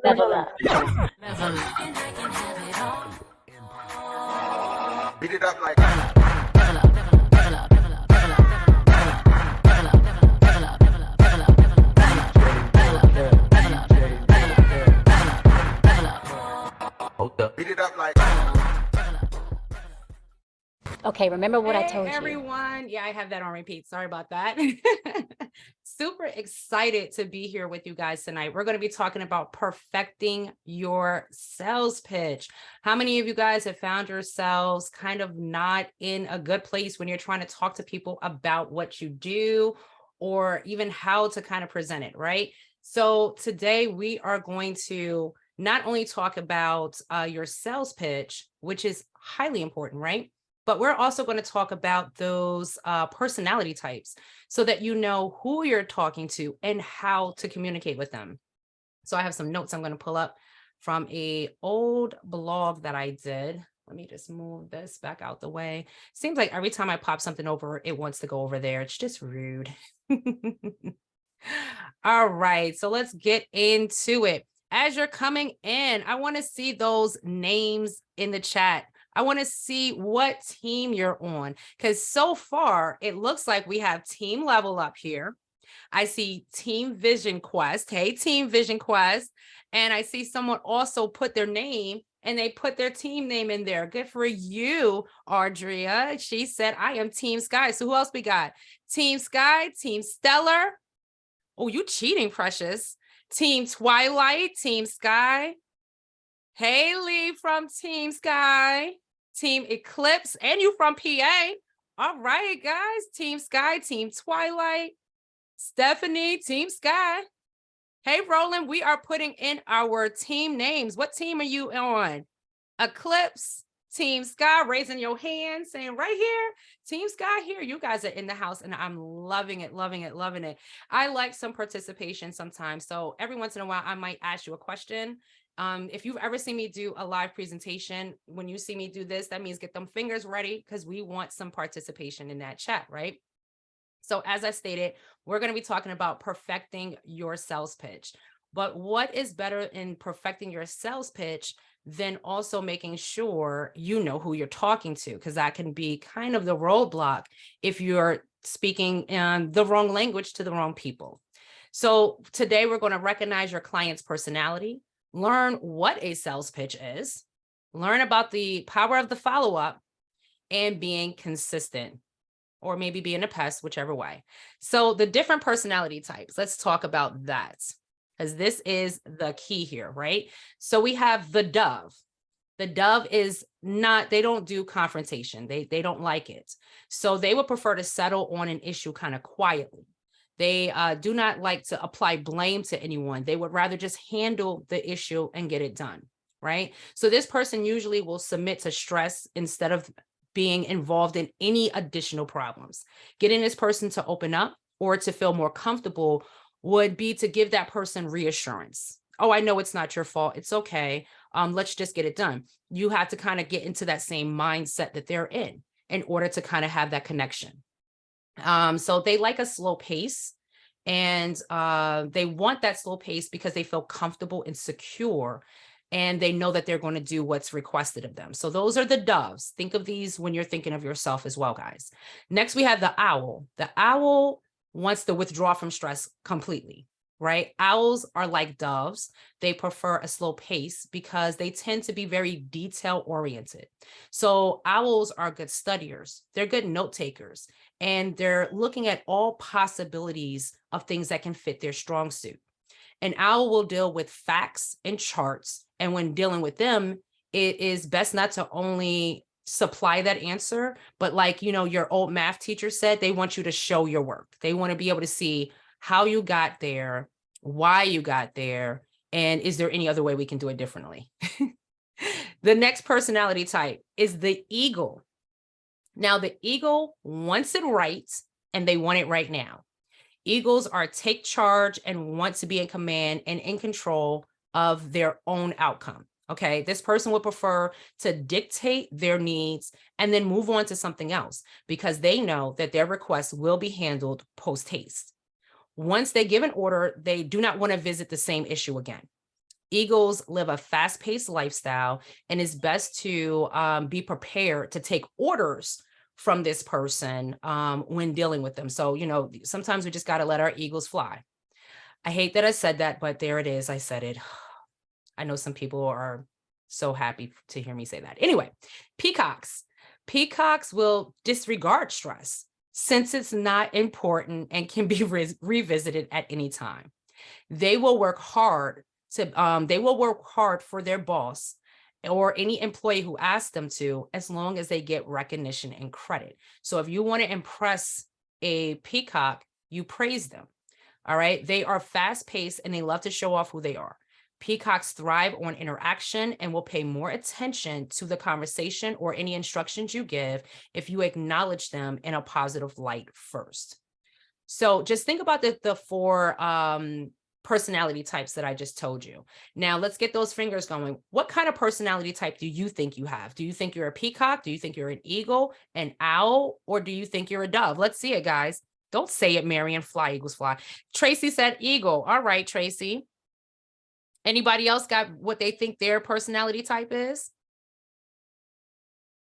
Level up. Level Beat it up like beat it up like Okay, remember what I Hey told you. everyone. Yeah, I have that on repeat. Sorry about that. Super excited to be here with you guys tonight. We're going to be talking about perfecting your sales pitch. How many of you guys have found yourselves kind of not in a good place when you're trying to talk to people about what you do or even how to kind of present it, right? So today we are going to not only talk about your sales pitch, which is highly important, right? But we're also going to talk about those personality types so that you know who you're talking to and how to communicate with them. So I have some notes I'm going to pull up from a old blog that I did. Let me just move this back out the way. Seems like every time I pop something over, it wants to go over there. It's just rude. All right, so let's get into it. As you're coming in, I want to see those names in the chat. I want to see what team you're on, because so far it looks like we have Team Level Up here. I see Team Vision Quest. Hey, Team Vision Quest. And I see someone also put their name and they put their team name in there. Good for you, Audria. She said, I am Team Sky. So who else we got? Team Sky, Team Stellar. Oh, you cheating, Precious. Team Twilight, Team Sky. Haley from Team Sky. Team Eclipse, and you from PA. All right, guys. Team Sky, Team Twilight. Stephanie, Team Sky. Hey, Roland, we are putting in our team names. What team are you on? Eclipse, Team Sky, raising your hand, saying right here, Team Sky here. You guys are in the house, and I'm loving it, loving it, loving it. I like some participation sometimes. So every once in a while, I might ask you a question. If you've ever seen me do a live presentation, when you see me do this, that means get them fingers ready because we want some participation in that chat, right? So as I stated, we're going to be talking about perfecting your sales pitch. But what is better in perfecting your sales pitch than also making sure you know who you're talking to? Because that can be kind of the roadblock if you're speaking the wrong language to the wrong people. So today we're going to recognize your client's personality, learn what a sales pitch is, learn about the power of the follow-up, and being consistent, or maybe being a pest, whichever way. So the different personality types, let's talk about that, because this is the key here, right? So we have the dove. The dove is not, they don't do confrontation. They don't like it. So they would prefer to settle on an issue kind of quietly. They do not like to apply blame to anyone. They would rather just handle the issue and get it done, right? So this person usually will submit to stress instead of being involved in any additional problems. Getting this person to open up or to feel more comfortable would be to give that person reassurance. Oh, I know it's not your fault. It's okay. Let's just get it done. You have to kind of get into that same mindset that they're in order to kind of have that connection. So they like a slow pace, and they want that slow pace because they feel comfortable and secure, and they know that they're going to do what's requested of them. So those are the doves. Think of these when you're thinking of yourself as well, guys. Next, we have the owl. The owl wants to withdraw from stress completely, right? Owls are like doves. They prefer a slow pace because they tend to be very detail oriented. So owls are good studiers. They're good note takers, and they're looking at all possibilities of things that can fit their strong suit. An owl will deal with facts and charts. And when dealing with them, it is best not to only supply that answer, but like, you know, your old math teacher said, they want you to show your work. They want to be able to see how you got there, why you got there, and is there any other way we can do it differently? The next personality type is the eagle. Now, the eagle wants it right, and they want it right now. Eagles are take charge and want to be in command and in control of their own outcome. Okay, this person would prefer to dictate their needs and then move on to something else because they know that their requests will be handled post haste. Once they give an order, they do not want to visit the same issue again. Eagles live a fast-paced lifestyle, and it's best to be prepared to take orders from this person when dealing with them. So, sometimes we just got to let our Eagles fly. I hate that I said that, but there it is. I said it. I know some people are so happy to hear me say that. Anyway, peacocks. Peacocks will disregard stress since it's not important and can be revisited at any time. They will work hard for their boss or any employee who asks them to, as long as they get recognition and credit. So if you want to impress a peacock, you praise them. All right. They are fast paced and they love to show off who they are. Peacocks thrive on interaction and will pay more attention to the conversation or any instructions you give if you acknowledge them in a positive light first. So just think about the four personality types that I just told you. Now let's get those fingers going. What kind of personality type do you think you have? Do you think you're a peacock? Do you think you're an eagle, an owl, or do you think you're a dove? Let's see it, guys. Don't say it, Marion. Fly, Eagles, fly. Tracy said eagle. All right, Tracy. Anybody else got what they think their personality type is?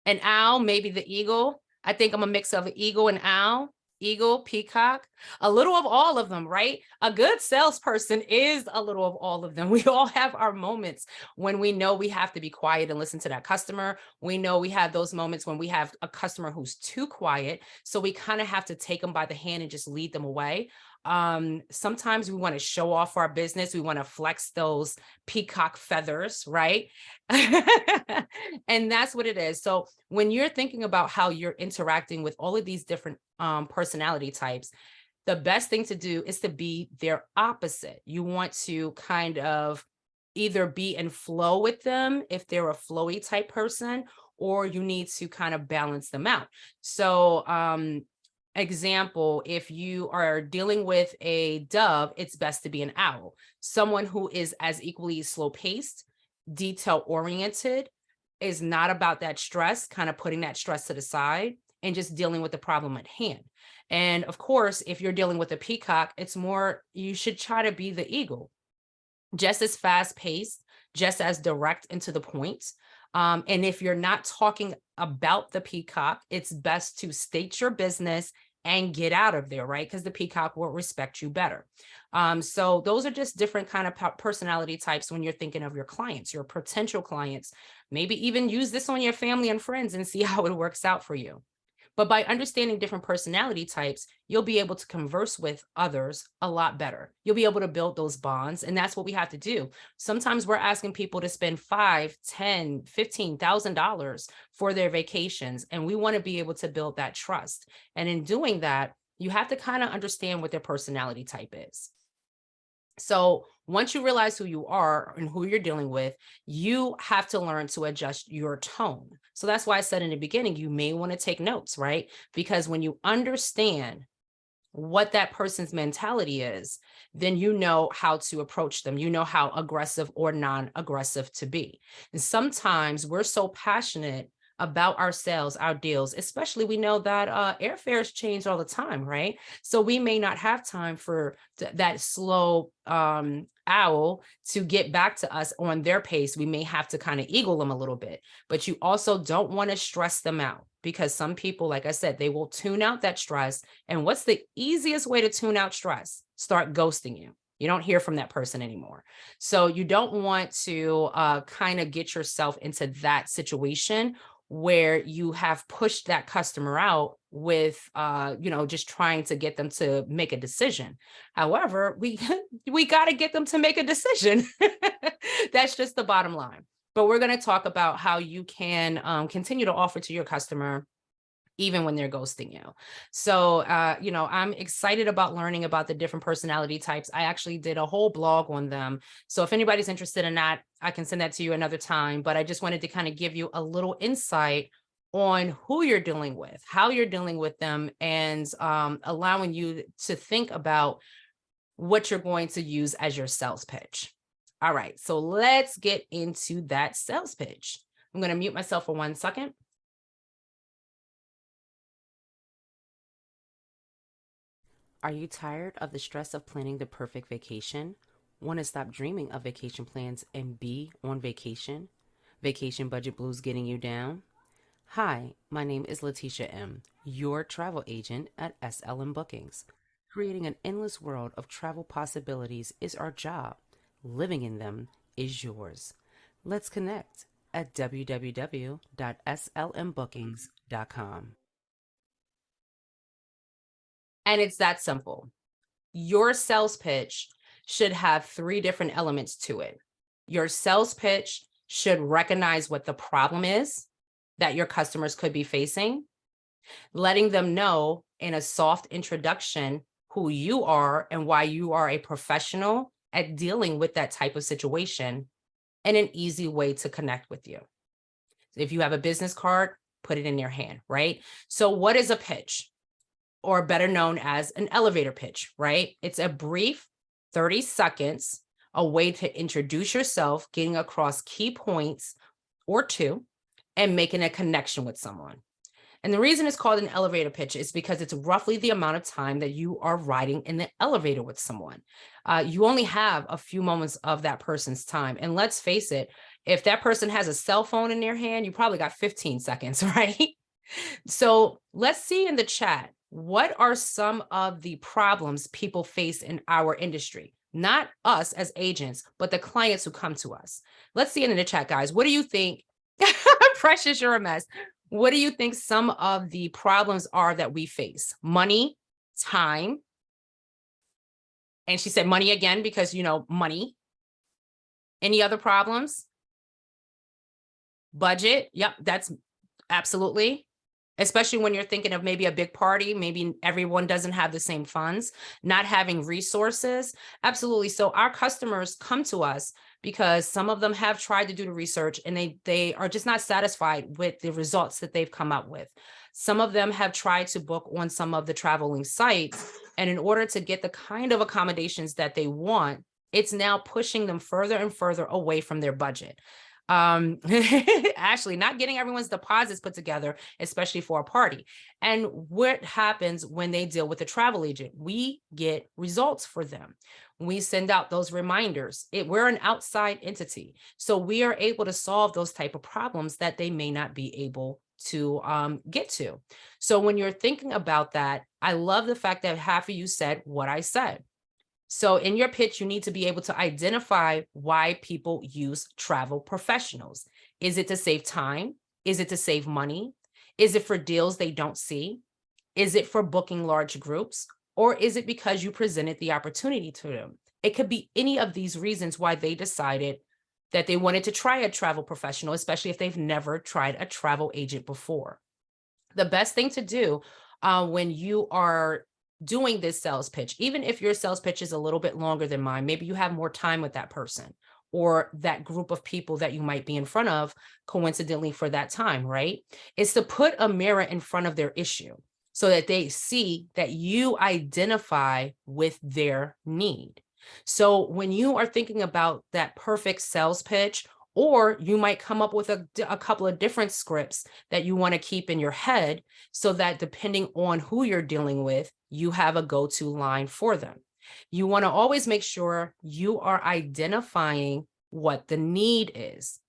An owl, maybe the eagle. I think I'm a mix of an eagle and owl. Eagle, peacock, a little of all of them, right? A good salesperson is a little of all of them. We all have our moments when we know we have to be quiet and listen to that customer. We know we have those moments when we have a customer who's too quiet. So we kind of have to take them by the hand and just lead them away. Sometimes we want to show off our business. We want to flex those peacock feathers, right? And that's what it is. So when you're thinking about how you're interacting with all of these different personality types, the best thing to do is to be their opposite. You want to kind of either be in flow with them if they're a flowy type person, or you need to kind of balance them out. So example, if you are dealing with a dove, it's best to be an owl, someone who is as equally slow paced, detail oriented, is not about that stress, kind of putting that stress to the side and just dealing with the problem at hand. And of course, if you're dealing with a peacock, it's more, you should try to be the eagle, just as fast paced, just as direct and to the point. And if you're not talking about the peacock, it's best to state your business and get out of there, right? Because the peacock will respect you better. So those are just different kind of personality types when you're thinking of your clients, your potential clients. Maybe even use this on your family and friends and see how it works out for you. But by understanding different personality types, you'll be able to converse with others a lot better. You'll be able to build those bonds. And that's what we have to do. Sometimes we're asking people to spend $5, $10, $15,000 for their vacations. And we want to be able to build that trust. And in doing that, you have to kind of understand what their personality type is. So once you realize who you are and who you're dealing with, you have to learn to adjust your tone. So that's why I said in the beginning, you may want to take notes, right? Because when you understand what that person's mentality is, then you know how to approach them. You know how aggressive or non-aggressive to be. And sometimes we're so passionate about our sales, our deals, especially we know that airfares change all the time, right? So we may not have time for that slow owl to get back to us on their pace. We may have to kind of eagle them a little bit, but you also don't want to stress them out, because some people, like I said, they will tune out that stress. And what's the easiest way to tune out stress? Start ghosting you. You don't hear from that person anymore. So you don't want to kind of get yourself into that situation where you have pushed that customer out with, just trying to get them to make a decision. However, we got to get them to make a decision. That's just the bottom line. But we're going to talk about how you can continue to offer to your customer even when they're ghosting you. So, I'm excited about learning about the different personality types. I actually did a whole blog on them. So if anybody's interested in that, I can send that to you another time. But I just wanted to kind of give you a little insight on who you're dealing with, how you're dealing with them, and allowing you to think about what you're going to use as your sales pitch. All right, so let's get into that sales pitch. I'm going to mute myself for 1 second. Are you tired of the stress of planning the perfect vacation? Want to stop dreaming of vacation plans and be on vacation? Vacation budget blues getting you down? Hi, my name is Letitia M., your travel agent at SLM Bookings. Creating an endless world of travel possibilities is our job. Living in them is yours. Let's connect at www.slmbookings.com. And it's that simple. Your sales pitch should have 3 different elements to it. Your sales pitch should recognize what the problem is that your customers could be facing, letting them know in a soft introduction who you are and why you are a professional at dealing with that type of situation, and an easy way to connect with you. If you have a business card, put it in your hand, right? So what is a pitch? Or better known as an elevator pitch, right? It's a brief 30 seconds, a way to introduce yourself, getting across key points or 2, and making a connection with someone. And the reason it's called an elevator pitch is because it's roughly the amount of time that you are riding in the elevator with someone. You only have a few moments of that person's time. And let's face it, if that person has a cell phone in their hand, you probably got 15 seconds, right? So let's see in the chat, what are some of the problems people face in our industry? Not us as agents, but the clients who come to us. Let's see it in the chat, guys. What do you think? Precious, you're a mess. What do you think some of the problems are that we face? Money, time. And she said money again, because, money. Any other problems? Budget. Yep, that's absolutely. Especially when you're thinking of maybe a big party, maybe everyone doesn't have the same funds, not having resources. Absolutely. So our customers come to us because some of them have tried to do the research and they are just not satisfied with the results that they've come up with. Some of them have tried to book on some of the traveling sites, and in order to get the kind of accommodations that they want, it's now pushing them further and further away from their budget. Actually not getting everyone's deposits put together, especially for a party. And what happens when they deal with a travel agent? We get results for them. We send out those reminders. We're an outside entity, so we are able to solve those type of problems that they may not be able to get to. So when you're thinking about that, I love the fact that half of you said what I said. So in your pitch, you need to be able to identify why people use travel professionals. Is it to save time? Is it to save money? Is it for deals they don't see? Is it for booking large groups? Or is it because you presented the opportunity to them? It could be any of these reasons why they decided that they wanted to try a travel professional, especially if they've never tried a travel agent before. The best thing to do when you are doing this sales pitch, even if your sales pitch is a little bit longer than mine, maybe you have more time with that person or that group of people that you might be in front of coincidentally for that time, right? Is to put a mirror in front of their issue so that they see that you identify with their need. So when you are thinking about that perfect sales pitch, or you might come up with a couple of different scripts that you want to keep in your head so that depending on who you're dealing with, you have a go-to line for them. You want to always make sure you are identifying what the need is,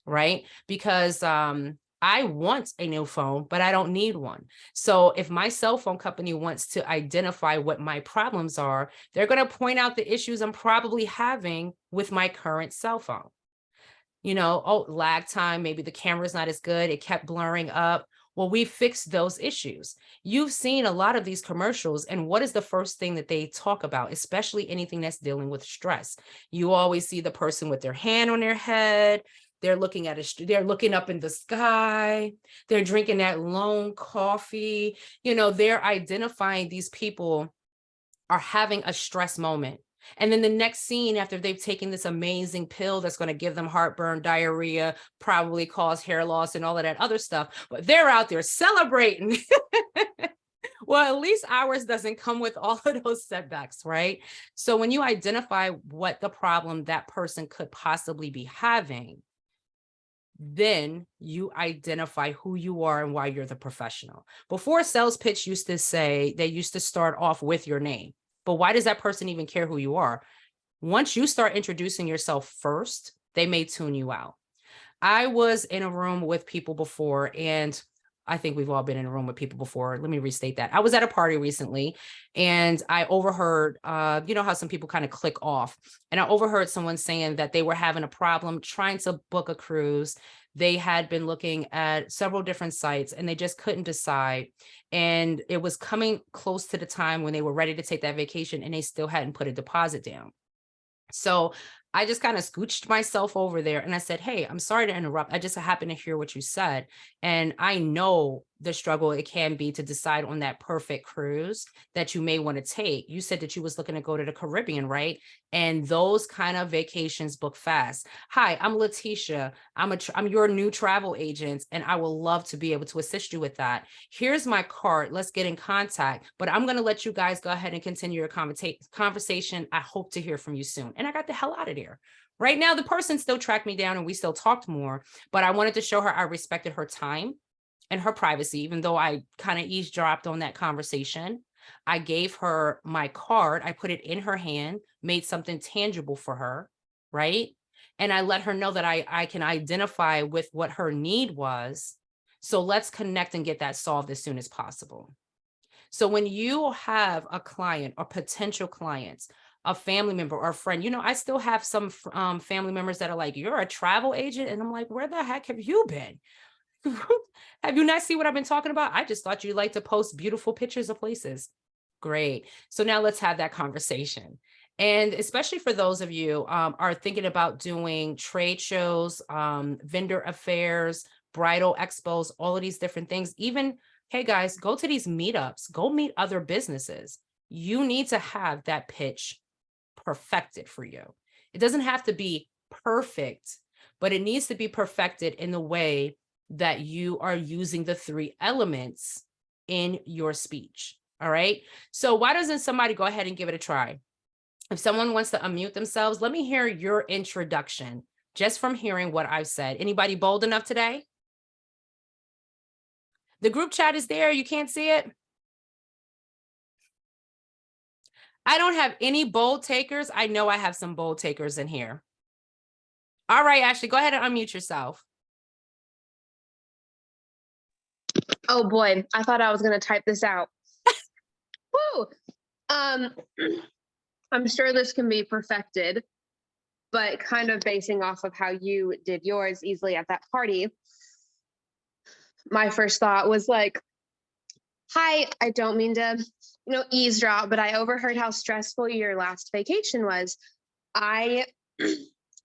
right? Because I want a new phone, but I don't need one. So if my cell phone company wants to identify what my problems are, they're going to point out the issues I'm probably having with my current cell phone. Lag time, maybe the camera's not as good, it kept blurring up. Well, we fixed those issues. You've seen a lot of these commercials, and what is the first thing that they talk about, especially anything that's dealing with stress? You always see the person with their hand on their head. They're looking they're looking up in the sky. They're drinking that lone coffee. They're identifying these people are having a stress moment. And then the next scene, after they've taken this amazing pill that's going to give them heartburn, diarrhea, probably cause hair loss and all of that other stuff, but they're out there celebrating. Well, at least ours doesn't come with all of those setbacks, right? So when you identify what the problem that person could possibly be having, then you identify who you are and why you're the professional. Before, a sales pitch they used to start off with your name. But why does that person even care who you are? Once you start introducing yourself first, they may tune you out. I was in a room with people before, and I think we've all been in a room with people before. Let me restate that. I was at a party recently and I overheard, you know how some people kind of click off, and I overheard someone saying that they were having a problem trying to book a cruise. They had been looking at several different sites and they just couldn't decide. And it was coming close to the time when they were ready to take that vacation and they still hadn't put a deposit down. So I just kind of scooched myself over there and I said, hey, I'm sorry to interrupt. I just happened to hear what you said. And I know the struggle it can be to decide on that perfect cruise that you may want to take. You said that you was looking to go to the Caribbean, right? And those kind of vacations book fast. Hi, I'm Letitia. I'm your new travel agent, and I will love to be able to assist you with that. Here's my card. Let's get in contact. But I'm going to let you guys go ahead and continue your conversation. I hope to hear from you soon. And I got the hell out of there. Right now, the person still tracked me down and we still talked more, but I wanted to show her I respected her time and her privacy, even though I kind of eavesdropped on that conversation. I gave her my card. I put it in her hand, made something tangible for her, right? And I let her know that I can identify with what her need was. So let's connect and get that solved as soon as possible. So when you have a client or potential clients, a family member or a friend, you know, I still have some family members that are like, you're a travel agent. And I'm like, where the heck have you been? Have you not seen what I've been talking about? I just thought you like to post beautiful pictures of places. Great. So now let's have that conversation. And especially for those of you are thinking about doing trade shows, vendor affairs, bridal expos, all of these different things. Even, hey guys, go to these meetups, go meet other businesses. You need to have that pitch perfected for you. It doesn't have to be perfect, but it needs to be perfected in the way that you are using the 3 elements in your speech. All right. So why doesn't somebody go ahead and give it a try? If someone wants to unmute themselves, let me hear your introduction just from hearing what I've said. Anybody bold enough today? The group chat is there. You can't see it. I don't have any bold takers. I know I have some bold takers in here. All right, Ashley, go ahead and unmute yourself. Oh boy, I thought I was going to type this out. Woo! I'm sure this can be perfected, but kind of basing off of how you did yours easily at that party, my first thought was like, hi, I don't mean to, eavesdrop, but I overheard how stressful your last vacation was. I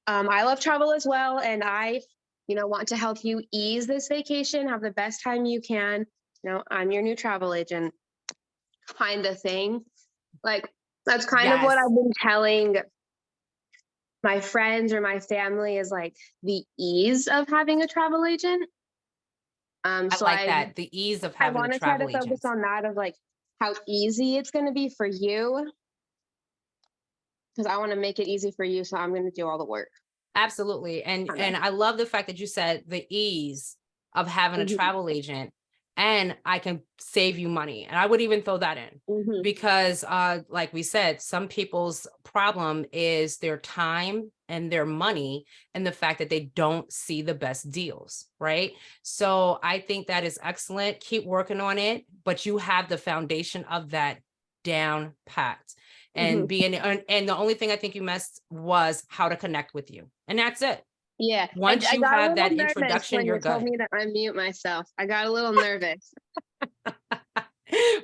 love travel as well, and I want to help you ease this vacation, have the best time you can. I'm your new travel agent, kind of thing. Like, that's kind of what Yes. I've been telling my friends or my family, is like the ease of having a travel agent. I So like that. The ease of I having want a to try travel to focus agent. on that, of like how easy it's going to be for you, because I want to make it easy for you. So I'm going to do all the work. Absolutely. And I love the fact that you said the ease of having a travel agent, and I can save you money. And I would even throw that in because like we said, some people's problem is their time and their money and the fact that they don't see the best deals, right? So I think that is excellent. Keep working on it, but you have the foundation of that down packed. And and the only thing I think you missed was how to connect with you. And that's it. Yeah. Once I you got a have little that nervous introduction, when you're you told good. me to unmute myself. I got a little nervous.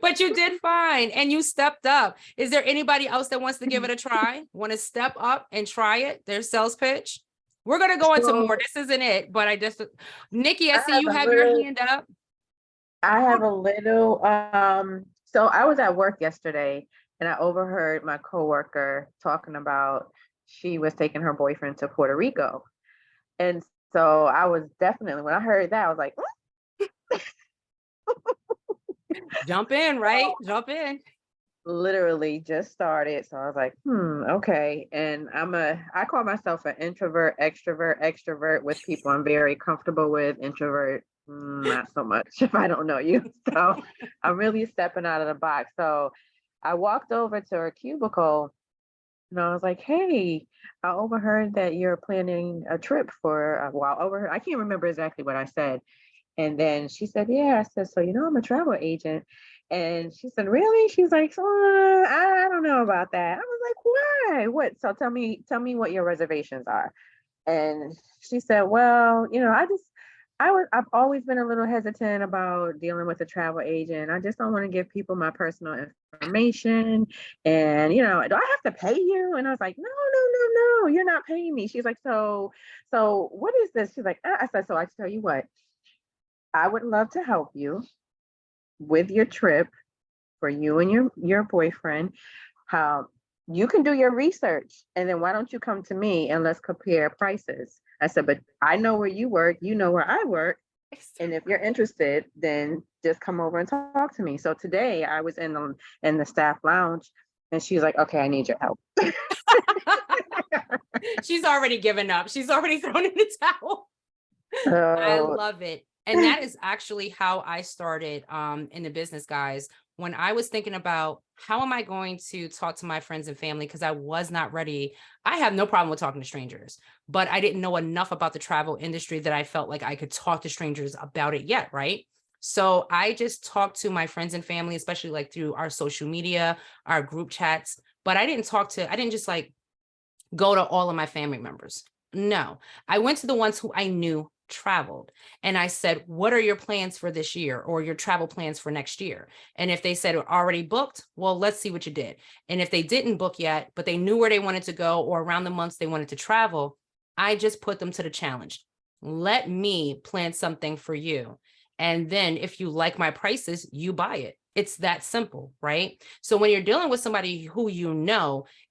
But you did fine and you stepped up. Is there anybody else that wants to give it a try? Want to step up and try it? Their sales pitch. We're going to go into more. This isn't it, but Nikki, I see you have your hand up. I have a little, so I was at work yesterday and I overheard my coworker talking about she was taking her boyfriend to Puerto Rico. And so I was definitely, when I heard that, I was like, Jump in, right? Jump in. literally just started. So I was like, okay. And I call myself an introvert, extrovert with people I'm very comfortable with. Introvert, not so much if I don't know you. So I'm really stepping out of the box. So I walked over to her cubicle And I was like, hey, I overheard that you're planning a trip for, well, overheard, I can't remember exactly what I said. And then she said, yeah, I said, so, I'm a travel agent. And she said, really? She's like, I don't know about that. I was like, why? What? So tell me what your reservations are. And she said, well, I've always been a little hesitant about dealing with a travel agent. I just don't want to give people my personal information. And, do I have to pay you? And I was like, no, no, no, no, you're not paying me. She's like, so what is this? She's like, I said, so I tell you what, I would love to help you with your trip for you and your boyfriend. How you can do your research, and then why don't you come to me and let's compare prices? I said, but I know where you work, you know where I work, and if you're interested, then just come over and talk to me. So today I was in the staff lounge, and she was like, okay, I need your help. She's already given up. She's already thrown in the towel. I So love it. And that is actually how I started in the business, guys. When I was thinking about how am I going to talk to my friends and family, because I was not ready. I have no problem with talking to strangers, but I didn't know enough about the travel industry that I felt like I could talk to strangers about it yet, right? So I just talked to my friends and family, especially like through our social media, our group chats, but I didn't just like go to all of my family members. No, I went to the ones who I knew traveled. And I said, what are your plans for this year or your travel plans for next year? And if they said already booked, well, let's see what you did. And if they didn't book yet, but they knew where they wanted to go or around the months they wanted to travel, I just put them to the challenge. Let me plan something for you. And then if you like my prices, you buy it. It's that simple, right? So when you're dealing with somebody who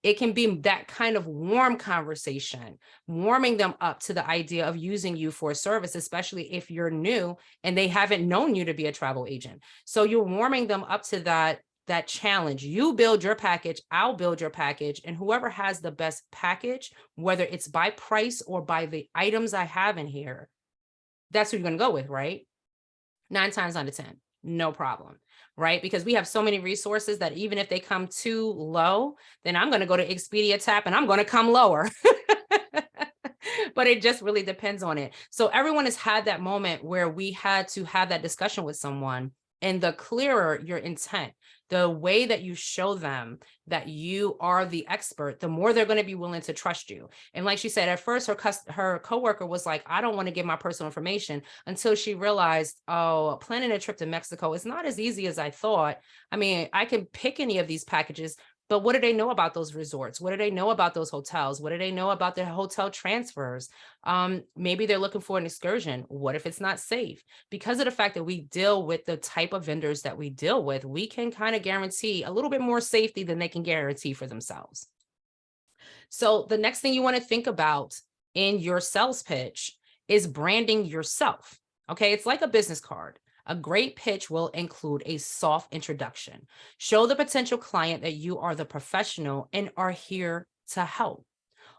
it can be that kind of warm conversation, warming them up to the idea of using you for a service, especially if you're new and they haven't known you to be a travel agent. So you're warming them up to that challenge. You build your package, I'll build your package, and whoever has the best package, whether it's by price or by the items I have in here, that's who you're going to go with, right? 9 times out of 10, no problem. Right? Because we have so many resources that even if they come too low, then I'm going to go to Expedia Tap and I'm going to come lower. But it just really depends on it. So everyone has had that moment where we had to have that discussion with someone, and the clearer your intent, the way that you show them that you are the expert, the more they're going to be willing to trust you. And like she said, at first her coworker was like, I don't want to give my personal information, until she realized, oh, planning a trip to Mexico is not as easy as I thought. I mean, I can pick any of these packages, but what do they know about those resorts? What do they know about those hotels? What do they know about their hotel transfers? Maybe they're looking for an excursion. What if it's not safe? Because of the fact that we deal with the type of vendors that we deal with, we can kind of guarantee a little bit more safety than they can guarantee for themselves. So the next thing you want to think about in your sales pitch is branding yourself. Okay, it's like a business card. A great pitch will include a soft introduction. Show the potential client that you are the professional and are here to help.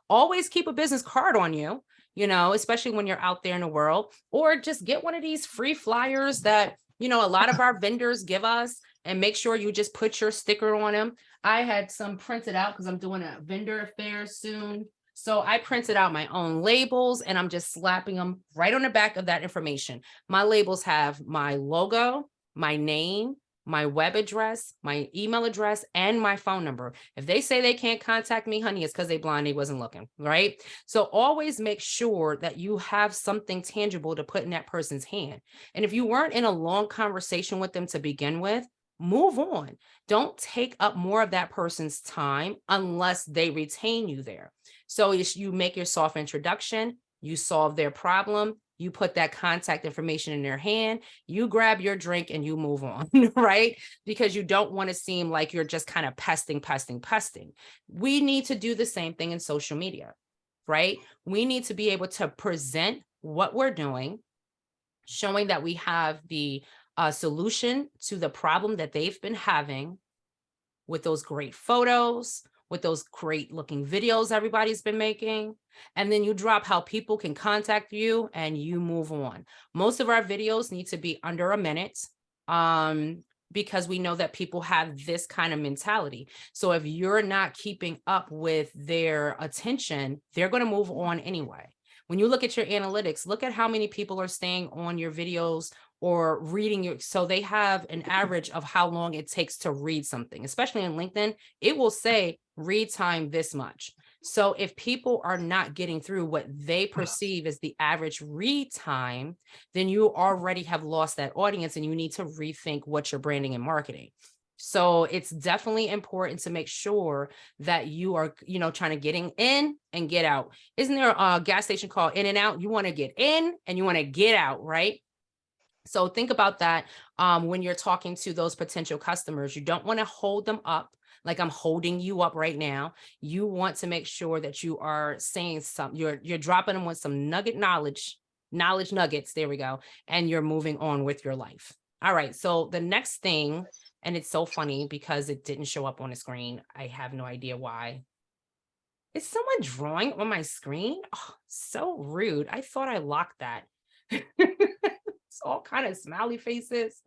Always keep a business card on you, especially when you're out there in the world, or just get one of these free flyers that, a lot of our vendors give us, and make sure you just put your sticker on them. I had some printed out because I'm doing a vendor fair soon. So I printed out my own labels and I'm just slapping them right on the back of that information. My labels have my logo, my name, my web address, my email address, and my phone number. If they say they can't contact me, honey, it's because they blind, they wasn't looking, right? So always make sure that you have something tangible to put in that person's hand. And if you weren't in a long conversation with them to begin with, move on. Don't take up more of that person's time unless they retain you there. So you make your soft introduction, you solve their problem, you put that contact information in their hand, you grab your drink and you move on, right? Because you don't want to seem like you're just kind of pesting. We need to do the same thing in social media, right? We need to be able to present what we're doing, showing that we have the solution to the problem that they've been having, with those great photos, with those great looking videos everybody's been making. And then you drop how people can contact you and you move on. Most of our videos need to be under a minute. because we know that people have this kind of mentality. So if you're not keeping up with their attention, they're going to move on anyway. When you look at your analytics, look at how many people are staying on your videos or reading your, so they have an average of how long it takes to read something, especially in LinkedIn, it will say read time this much. So if people are not getting through what they perceive as the average read time, then you already have lost that audience and you need to rethink what your branding and marketing. So it's definitely important to make sure that you are, trying to getting in and get out. Isn't there a gas station called In and Out? You want to get in and you want to get out, right? So think about that when you're talking to those potential customers. You don't want to hold them up like I'm holding you up right now. You want to make sure that you are saying something, you're dropping them with some knowledge nuggets. There we go. And you're moving on with your life. All right. So the next thing, and it's so funny because it didn't show up on the screen. I have no idea why. Is someone drawing on my screen? Oh, so rude. I thought I locked that. It's all kind of smiley faces.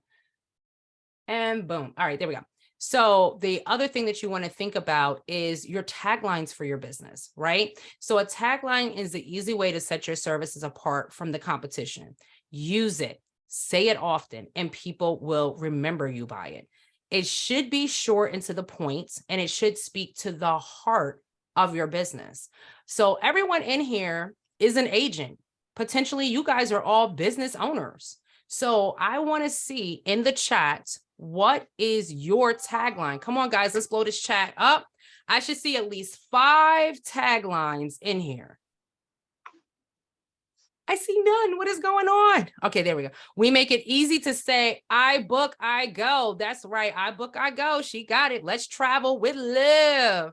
And boom. All right, there we go. So the other thing that you want to think about is your taglines for your business, right? So a tagline is the easy way to set your services apart from the competition. Use it, say it often, and people will remember you by it. It should be short and to the point, and it should speak to the heart of your business. So everyone in here is an agent. Potentially, you guys are all business owners. So I want to see in the chat, what is your tagline? Come on, guys, let's blow this chat up. I should see at least 5 taglines in here. I see none. What is going on? Okay, there we go. We make it easy to say, I book, I go. That's right. I book, I go. She got it. Let's travel with Liv.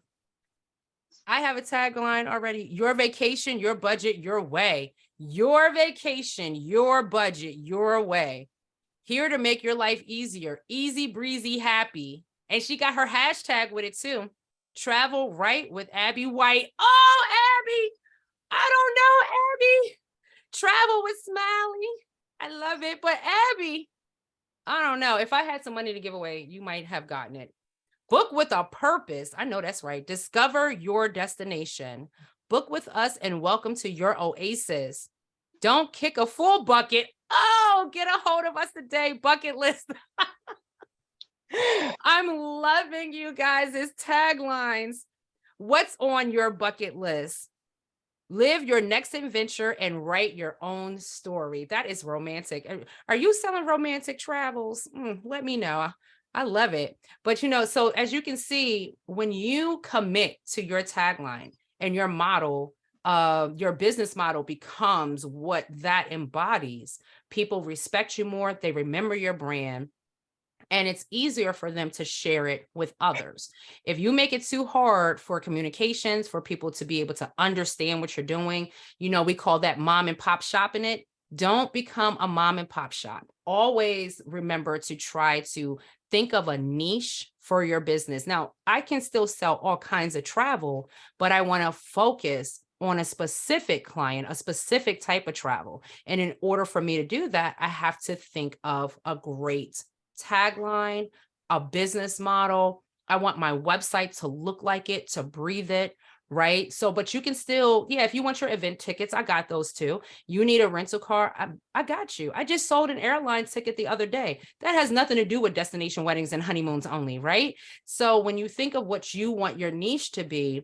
I have a tagline already. Your vacation, your budget, your way. Your vacation, your budget, your way. Here to make your life easier. Easy, breezy, happy. And she got her hashtag with it too. Travel right with Abby White. Oh, Abby. I don't know, Abby. Travel with Smiley. I love it. But Abby, I don't know. If I had some money to give away, you might have gotten it. Book with a purpose. I know that's right. Discover your destination. Book with us and welcome to your oasis. Don't kick a full bucket. Oh, get a hold of us today. Bucket list. I'm loving you guys' taglines. What's on your bucket list? Live your next adventure and write your own story. That is romantic. Are you selling romantic travels? Let me know. I love it. But so as you can see, when you commit to your tagline and your model, your business model becomes what that embodies, people respect you more, they remember your brand, and it's easier for them to share it with others. If you make it too hard for communications, for people to be able to understand what you're doing, we call that mom and pop shopping it. Don't become a mom and pop shop. Always remember to try to think of a niche for your business. Now, I can still sell all kinds of travel, but I want to focus on a specific client, a specific type of travel. And in order for me to do that, I have to think of a great tagline, a business model. I want my website to look like it, to breathe it, right? So, but you can still, if you want your event tickets, I got those too. You need a rental car, I got you. I just sold an airline ticket the other day. That has nothing to do with destination weddings and honeymoons only, right? So when you think of what you want your niche to be,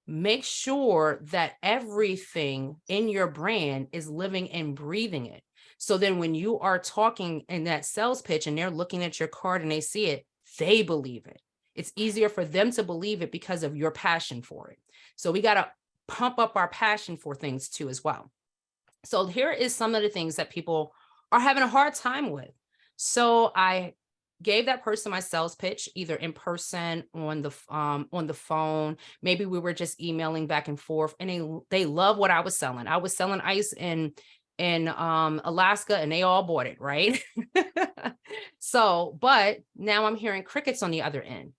make sure that everything in your brand is living and breathing it. So then when you are talking in that sales pitch and they're looking at your card and they see it, they believe it. It's easier for them to believe it because of your passion for it. So we got to pump up our passion for things too as well. So here is some of the things that people are having a hard time with. So I gave that person my sales pitch, either in person, on the phone. Maybe we were just emailing back and forth, and they love what I was selling. I was selling ice in Alaska, and they all bought it, right? So, but now I'm hearing crickets on the other end.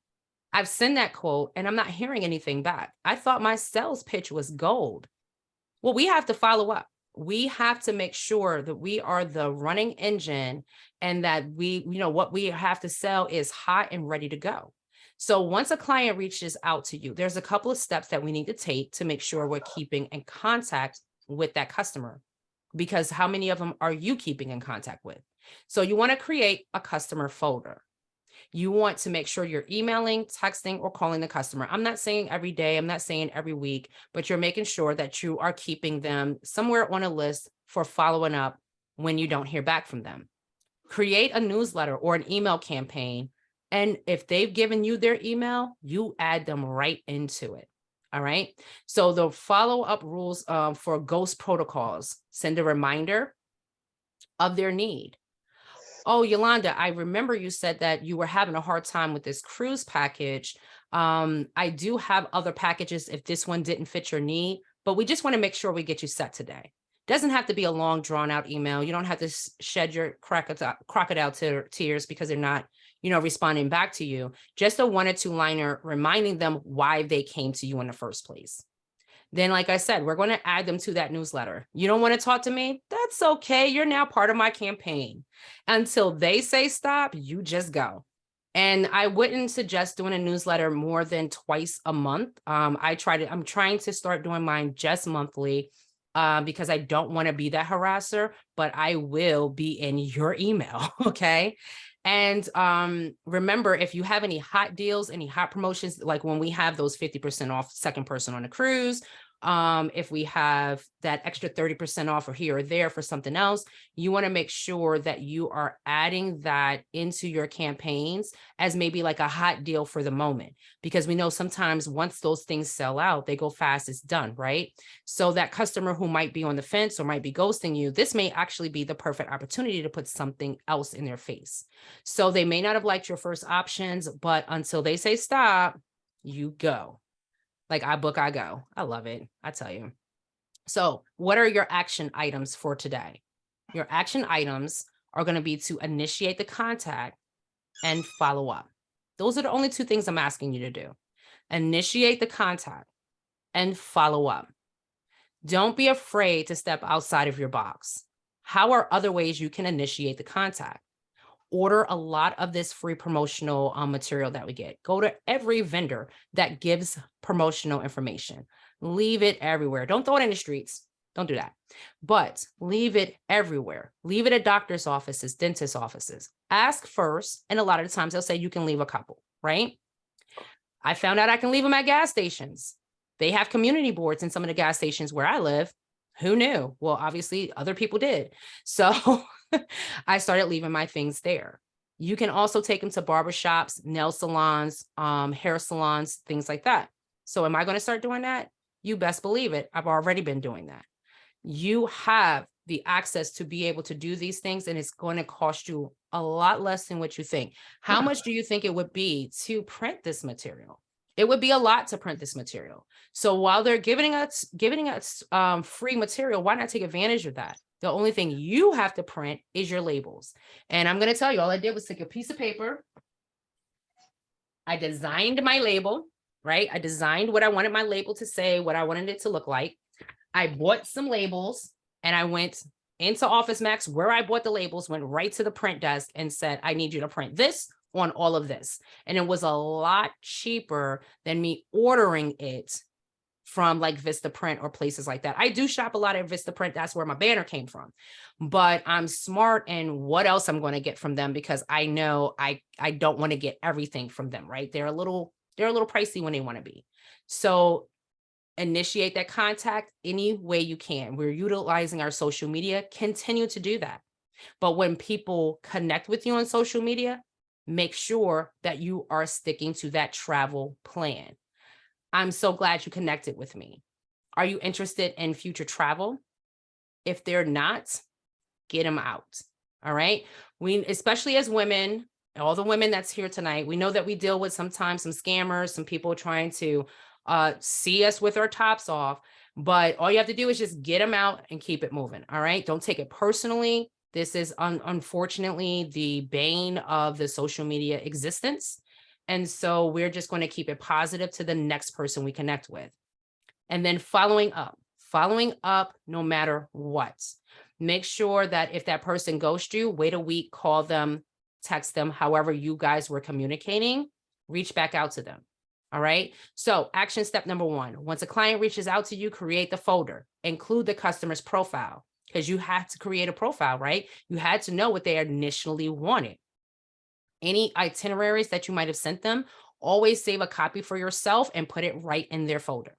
I've sent that quote and I'm not hearing anything back. I thought my sales pitch was gold. Well, we have to follow up. We have to make sure that we are the running engine and that what we have to sell is hot and ready to go. So once a client reaches out to you, there's a couple of steps that we need to take to make sure we're keeping in contact with that customer, because how many of them are you keeping in contact with? So you want to create a customer folder. You want to make sure you're emailing, texting, or calling the customer. I'm not saying every day, I'm not saying every week, but you're making sure that you are keeping them somewhere on a list for following up when you don't hear back from them. Create a newsletter or an email campaign. And if they've given you their email, you add them right into it. All right. So the follow-up rules for ghost protocols: send a reminder of their need. Oh, Yolanda, I remember you said that you were having a hard time with this cruise package. I do have other packages if this one didn't fit your need, but we just want to make sure we get you set today. Doesn't have to be a long drawn out email. You don't have to shed your crocodile tears because they're not, responding back to you. Just a 1 or 2 liner reminding them why they came to you in the first place. Then, like I said, we're going to add them to that newsletter. You don't want to talk to me? That's okay. You're now part of my campaign. Until they say stop, you just go. And I wouldn't suggest doing a newsletter more than twice a month. I'm trying to start doing mine just monthly because I don't want to be that harasser, but I will be in your email. Okay. And remember, if you have any hot deals, any hot promotions, like when we have those 50% off second person on a cruise, if we have that extra 30% off or here or there for something else, you want to make sure that you are adding that into your campaigns as maybe like a hot deal for the moment, because we know sometimes once those things sell out, they go fast, it's done, right? So that customer who might be on the fence or might be ghosting you, this may actually be the perfect opportunity to put something else in their face. So they may not have liked your first options, but until they say stop, you go. Like I book, I go. I love it. I tell you. So what are your action items for today? Your action items are going to be to initiate the contact and follow up. Those are the only 2 things I'm asking you to do. Initiate the contact and follow up. Don't be afraid to step outside of your box. How are other ways you can initiate the contact? Order a lot of this free promotional material that we get. Go to every vendor that gives promotional information. Leave it everywhere. Don't throw it in the streets. Don't do that. But leave it everywhere. Leave it at doctor's offices, dentist offices. Ask first. And a lot of the times they'll say you can leave a couple, right? I found out I can leave them at gas stations. They have community boards in some of the gas stations where I live. Who knew? Well, obviously other people did. So I started leaving my things there. You can also take them to barbershops, nail salons, hair salons, things like that. So am I going to start doing that? You best believe it. I've already been doing that. You have the access to be able to do these things, and it's going to cost you a lot less than what you think. How much do you think it would be to print this material? It would be a lot to print this material. So while they're giving us free material, why not take advantage of that? The only thing you have to print is your labels. And I'm going to tell you, all I did was take a piece of paper. I designed my label, right? I designed what I wanted my label to say, what I wanted it to look like. I bought some labels and I went into Office Max where I bought the labels, went right to the print desk and said, I need you to print this on all of this. And it was a lot cheaper than me ordering it from like Vistaprint or places like that. I do shop a lot at Vistaprint. That's where my banner came from. But I'm smart in what else I'm going to get from them, because I know I don't want to get everything from them, right? They're a little pricey when they want to be. So initiate that contact any way you can. We're utilizing our social media. Continue to do that. But when people connect with you on social media, make sure that you are sticking to that travel plan. I'm so glad you connected with me. Are you interested in future travel? If they're not, get them out. All right. We, especially as women, all the women that's here tonight, we know that we deal with sometimes some scammers, some people trying to see us with our tops off, but all you have to do is just get them out and keep it moving. All right. Don't take it personally. This is unfortunately the bane of the social media existence. And so we're just going to keep it positive to the next person we connect with. And then following up. following up no matter what. Make sure that if that person ghosts you, wait a week, call them, text them, however you guys were communicating, reach back out to them. All right. So action step number 1, once a client reaches out to you, create the folder, include the customer's profile, because you have to create a profile, right? You had to know what they initially wanted. Any itineraries that you might have sent them, always save a copy for yourself and put it right in their folder.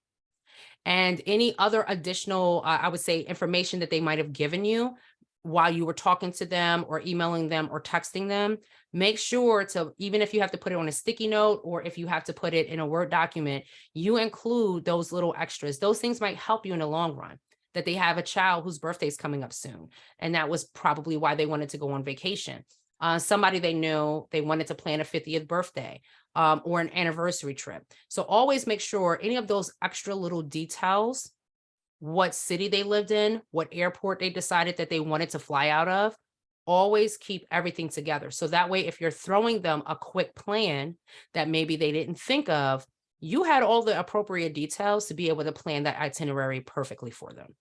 And any other additional, I would say, information that they might have given you while you were talking to them or emailing them or texting them, make sure to, even if you have to put it on a sticky note or if you have to put it in a Word document, you include those little extras. Those things might help you in the long run, that they have a child whose birthday is coming up soon. And that was probably why they wanted to go on vacation. Somebody they knew, they wanted to plan a 50th birthday or an anniversary trip. So always make sure any of those extra little details, what city they lived in, what airport they decided that they wanted to fly out of, always keep everything together. So that way, if you're throwing them a quick plan that maybe they didn't think of, you had all the appropriate details to be able to plan that itinerary perfectly for them.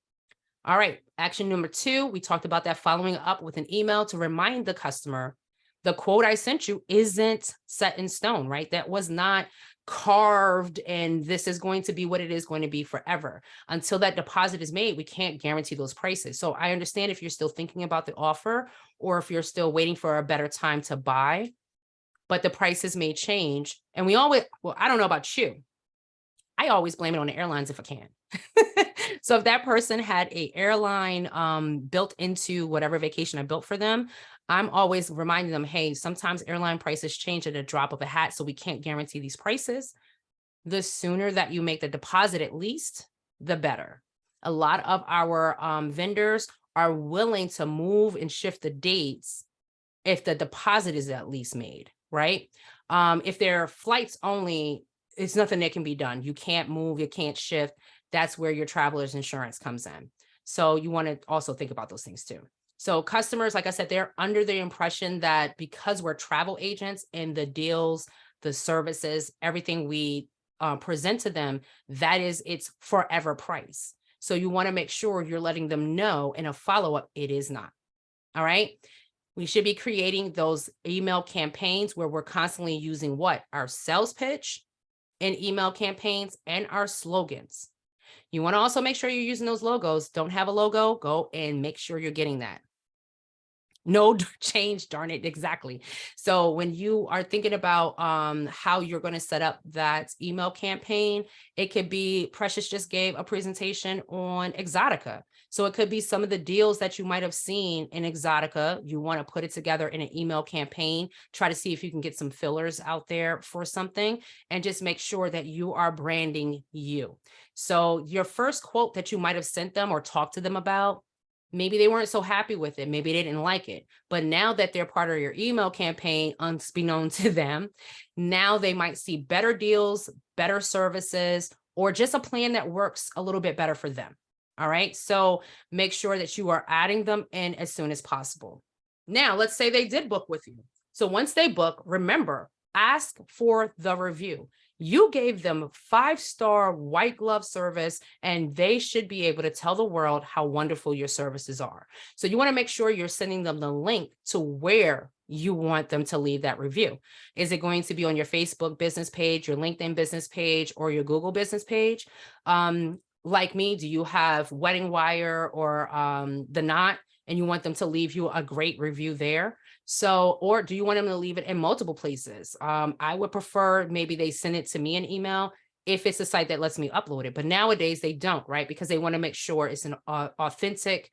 All right, action number 2, we talked about that, following up with an email to remind the customer the quote I sent you isn't set in stone, right? That was not carved and this is going to be what it is going to be forever. Until that deposit is made, we can't guarantee those prices. So I understand if you're still thinking about the offer or if you're still waiting for a better time to buy, but the prices may change. And we always, well, I don't know about you, I always blame it on the airlines if I can. So if that person had a airline built into whatever vacation I built for them, I'm always reminding them, hey, sometimes airline prices change at a drop of a hat, so we can't guarantee these prices. The sooner that you make the deposit, at least, the better. A lot of our vendors are willing to move and shift the dates if the deposit is at least made, right? If they're flights only, it's nothing that can be done. You can't move, you can't shift. That's where your traveler's insurance comes in. So you want to also think about those things too. So customers, like I said, they're under the impression that because we're travel agents and the deals, the services, everything we present to them, that is its forever price. So you want to make sure you're letting them know in a follow-up, it is not. All right. We should be creating those email campaigns where we're constantly using what? Our sales pitch in email campaigns and our slogans. You want to also make sure you're using those logos. Don't have a logo, go and make sure you're getting that. No change, darn it, exactly. So when you are thinking about how you're going to set up that email campaign, it could be, Precious just gave a presentation on Exotica. So it could be some of the deals that you might have seen in Exotica. You want to put it together in an email campaign, try to see if you can get some fillers out there for something, and just make sure that you are branding you. So your first quote that you might have sent them or talked to them about, maybe they weren't so happy with it. Maybe they didn't like it. But now that they're part of your email campaign, unbeknown to them, now they might see better deals, better services, or just a plan that works a little bit better for them. All right. So make sure that you are adding them in as soon as possible. Now, let's say they did book with you. So once they book, remember, ask for the review. You gave them 5-star white glove service, and they should be able to tell the world how wonderful your services are. So you want to make sure you're sending them the link to where you want them to leave that review. Is it going to be on your Facebook business page, your LinkedIn business page, or your Google business page? Like me, do you have Wedding Wire or The Knot, and you want them to leave you a great review there? So, or do you want them to leave it in multiple places? I would prefer maybe they send it to me in email if it's a site that lets me upload it. But nowadays they don't, right? Because they want to make sure it's an authentic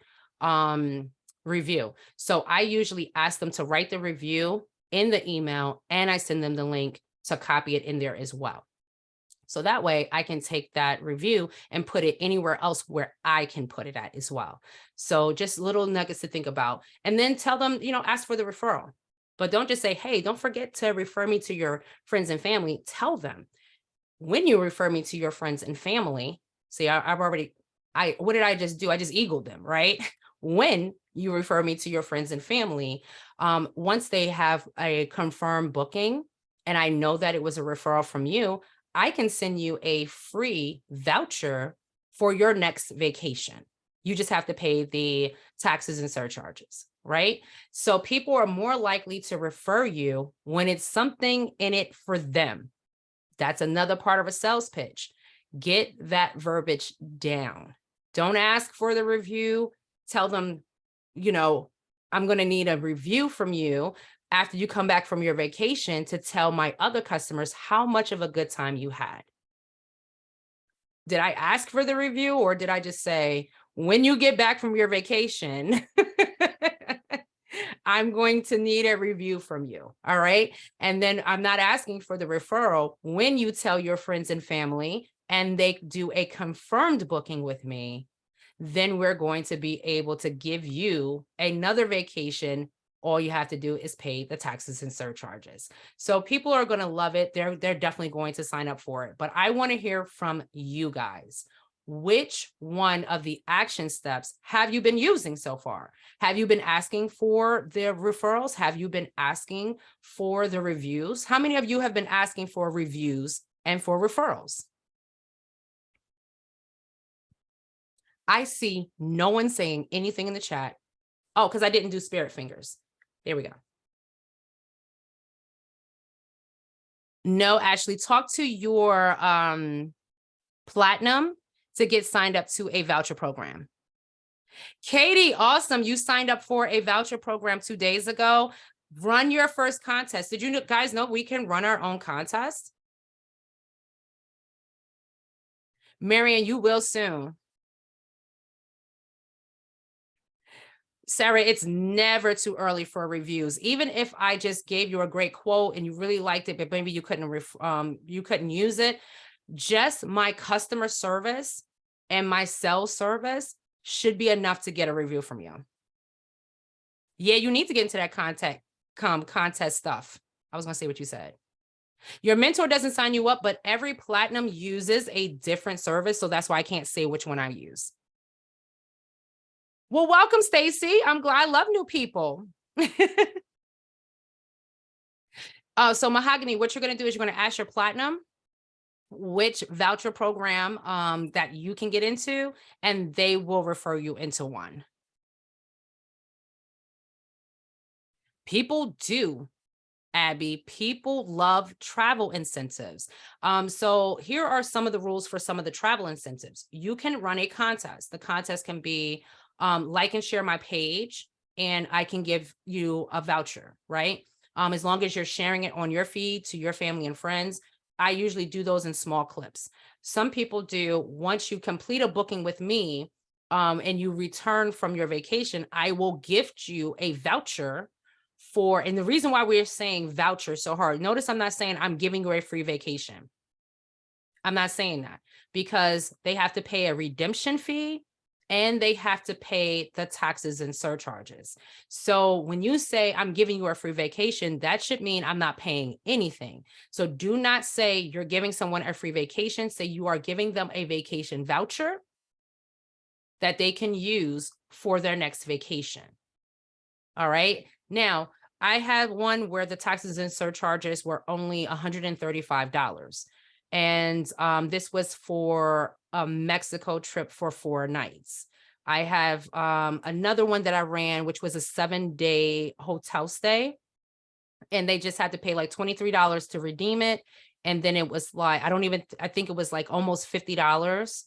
review. So I usually ask them to write the review in the email, and I send them the link to copy it in there as well. So that way I can take that review and put it anywhere else where I can put it at as well. So just little nuggets to think about, and then tell them, ask for the referral, but don't just say, hey, don't forget to refer me to your friends and family. Tell them when you refer me to your friends and family. See, what did I just do? I just eagled them, right? When you refer me to your friends and family, once they have a confirmed booking, and I know that it was a referral from you, I can send you a free voucher for your next vacation. You just have to pay the taxes and surcharges, right? So people are more likely to refer you when it's something in it for them. That's another part of a sales pitch. Get that verbiage down. Don't ask for the review. Tell them, you know, I'm going to need a review from you after you come back from your vacation to tell my other customers how much of a good time you had. Did I ask for the review, or did I just say, when you get back from your vacation, I'm going to need a review from you. All right. And then I'm not asking for the referral when you tell your friends and family and they do a confirmed booking with me, then we're going to be able to give you another vacation. All you have to do is pay the taxes and surcharges. So people are going to love it. They're definitely going to sign up for it. But I want to hear from you guys. Which one of the action steps have you been using so far? Have you been asking for the referrals? Have you been asking for the reviews? How many of you have been asking for reviews and for referrals? I see no one saying anything in the chat. Oh, because I didn't do spirit fingers. There we go. No, Ashley, talk to your platinum to get signed up to a voucher program. Katie, awesome. You signed up for a voucher program 2 days ago. Run your first contest. Did you guys know we can run our own contest? Marian, you will soon. Sarah, it's never too early for reviews. Even if I just gave you a great quote and you really liked it, but maybe you couldn't use it, just my customer service and my sales service should be enough to get a review from you. Yeah, you need to get into that contest stuff. I was going to say what you said. Your mentor doesn't sign you up, but every platinum uses a different service. So that's why I can't say which one I use. Well, welcome, Stacy. I'm glad. I love new people. So Mahogany, what you're going to do is you're going to ask your platinum which voucher program that you can get into, and they will refer you into one. People do, Abby. People love travel incentives. So here are some of the rules for some of the travel incentives. You can run a contest. The contest can be like and share my page, and I can give you a voucher, right? As long as you're sharing it on your feed to your family and friends. I usually do those in small clips. Some people do, once you complete a booking with me and you return from your vacation, I will gift you a voucher for, and the reason why we're saying voucher so hard, notice I'm not saying I'm giving you a free vacation. I'm not saying that, because they have to pay a redemption fee and they have to pay the taxes and surcharges. So when you say I'm giving you a free vacation, that should mean I'm not paying anything. So do not say you're giving someone a free vacation. Say you are giving them a vacation voucher that they can use for their next vacation. All right. Now, I had one where the taxes and surcharges were only $135. And this was for a Mexico trip for 4 nights. I have another one that I ran, which was a 7-day hotel stay. And they just had to pay like $23 to redeem it. And then it was like, I think it was like almost $50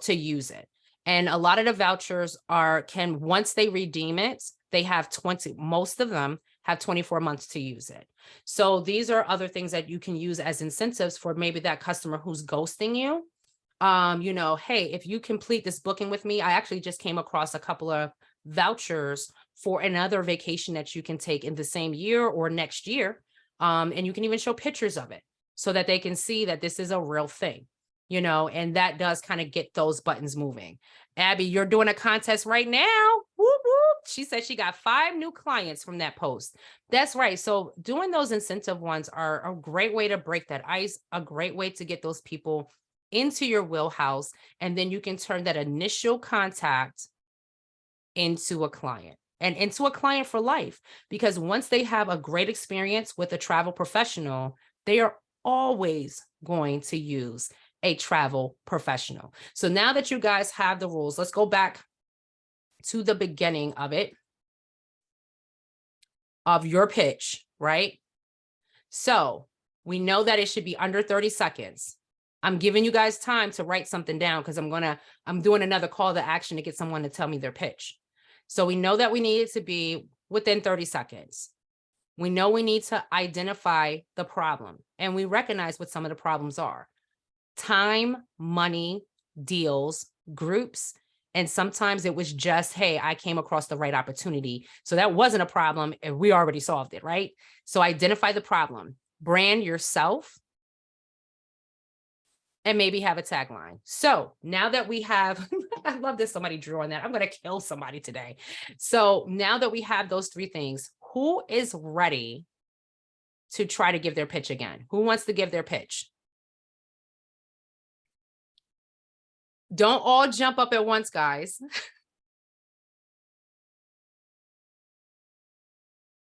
to use it. And a lot of the vouchers once they redeem it, they have most of them have 24 months to use it. So these are other things that you can use as incentives for maybe that customer who's ghosting you. Hey, if you complete this booking with me, I actually just came across a couple of vouchers for another vacation that you can take in the same year or next year. And you can even show pictures of it so that they can see that this is a real thing, and that does kind of get those buttons moving. Abby, you're doing a contest right now. Whoop, whoop. She said she got 5 new clients from that post. That's right. So doing those incentive ones are a great way to break that ice, a great way to get those people into your wheelhouse. And then you can turn that initial contact into a client and into a client for life. Because once they have a great experience with a travel professional, they are always going to use a travel professional. So now that you guys have the rules, let's go back to the beginning of it, of your pitch, right? So we know that it should be under 30 seconds. I'm giving you guys time to write something down because I'm doing another call to action to get someone to tell me their pitch. So we know that we need it to be within 30 seconds. We know we need to identify the problem, and we recognize what some of the problems are: time, money, deals, groups. And sometimes it was just, hey, I came across the right opportunity. So that wasn't a problem and we already solved it, right? So identify the problem, brand yourself, and maybe have a tagline. So now that we have, I love that somebody drew on that. I'm going to kill somebody today. So now that we have those three things, who is ready to try to give their pitch again? Who wants to give their pitch? Don't all jump up at once, guys.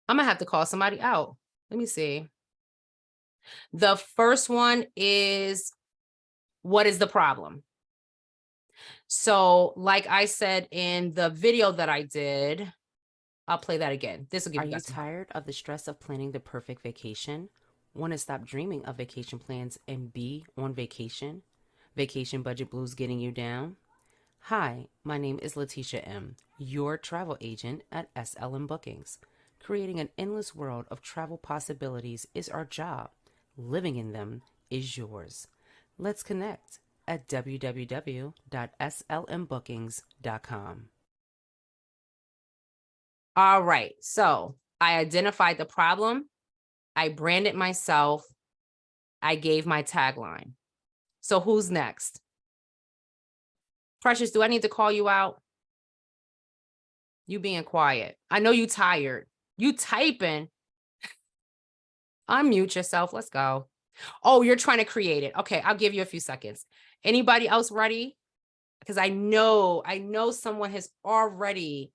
I'm gonna have to call somebody out. Let me see. The first one is, what is the problem? So like I said in the video that I did, I'll play that again. This will give Are you you guys some help. tired of the stress of planning the perfect vacation? Want to stop dreaming of vacation plans and be on vacation? Vacation budget blues getting you down? Hi, my name is Letitia M., your travel agent at SLM Bookings. Creating an endless world of travel possibilities is our job. Living in them is yours. Let's connect at www.slmbookings.com. All right, so I identified the problem. I branded myself. I gave my tagline. So who's next? Precious, do I need to call you out? You being quiet. I know you tired. You typing. Unmute yourself. Let's go. Oh, you're trying to create it. Okay, I'll give you a few seconds. Anybody else ready? Because I know someone has already